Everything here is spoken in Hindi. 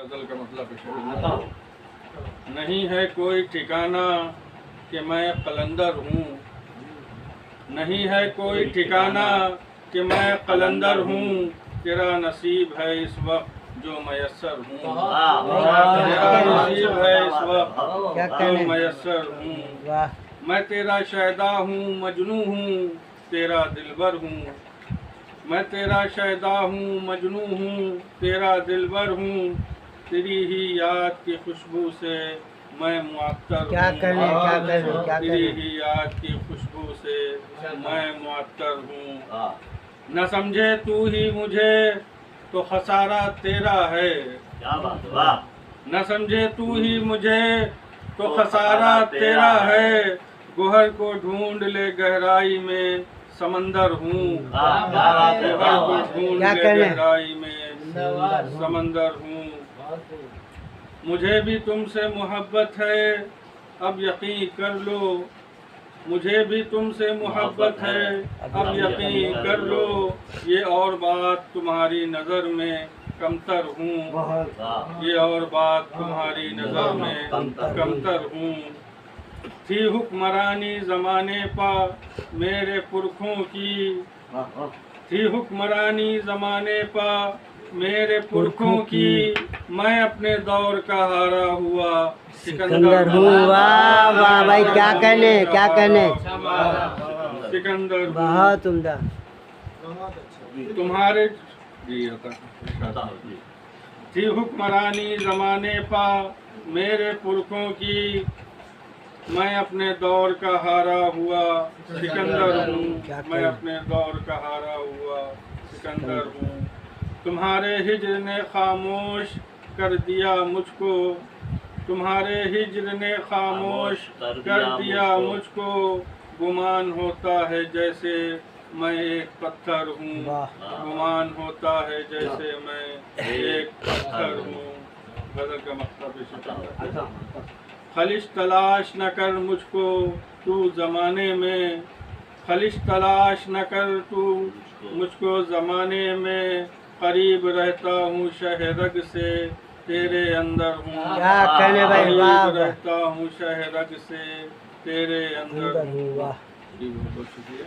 गजल का मतलब है, नहीं है कोई ठिकाना कि मैं कलंदर हूँ, नहीं है कोई ठिकाना कि मैं कलंदर हूँ, तेरा नसीब है इस वक्त जो मयस्सर हूँ, तेरा नसीब है इस वक्त जो मयस्सर हूँ। मैं तेरा शैदा हूँ, मजनू हूँ, तेरा दिलबर हूँ, मैं तेरा शैदा हूँ, मजनू हूँ, तेरा दिलबर हूँ, तेरी ही याद की खुशबू से मैं मुअत्तर हूँ, तेरी ही याद की खुशबू से मैं मुअत्तर हूँ। न समझे तू ही मुझे तो खसारा तेरा है, न समझे तू ही मुझे तो खसारा तेरा है, गोहर को ढूंढ ले गहराई में समंदर हूँ, गोहर को ढूंढ ले गहराई में समंदर हूँ। मुझे भी तुमसे मोहब्बत है अब यकीन कर लो, मुझे भी तुमसे मोहब्बत है अब यकीन कर लो, ये और बात तुम्हारी नज़र में कमतर हूँ, ये और बात तुम्हारी नज़र में कमतर हूँ। थी हुक्मरानी ज़माने पर मेरे पुरखों की, थी हुक्मरानी ज़माने पर मेरे पुरखों की, मैं अपने दौर का हारा हुआ सिकंदर हूँ। वाह वाह भाई, क्या कहने सिकंदर हूँ। बहुत उम्दा। तुम्हारे थी हुक्मरानी ज़माने पर मेरे पुरखों की, मैं अपने दौर का हारा हुआ सिकंदर हूँ, मैं अपने दौर का हारा हुआ सिकंदर हूँ। तुम्हारे हिज्र ने खामोश कर दिया मुझको, तुम्हारे हिज्र ने खामोश कर दिया मुझको, गुमान होता है जैसे मैं एक पत्थर हूँ, गुमान होता है जैसे मैं एक पत्थर हूँ। गजल का मतलब खलिश तलाश न कर मुझको तू ज़माने में, खलिश तलाश न कर तू मुझको ज़माने में, करीब रहता हूँ शहरग से तेरे अंदर हूँ, क्या कहने भाई, करीब रहता हूँ शहरग से तेरे अंदर हूँ। वाह। जी बहुत शुक्रिया।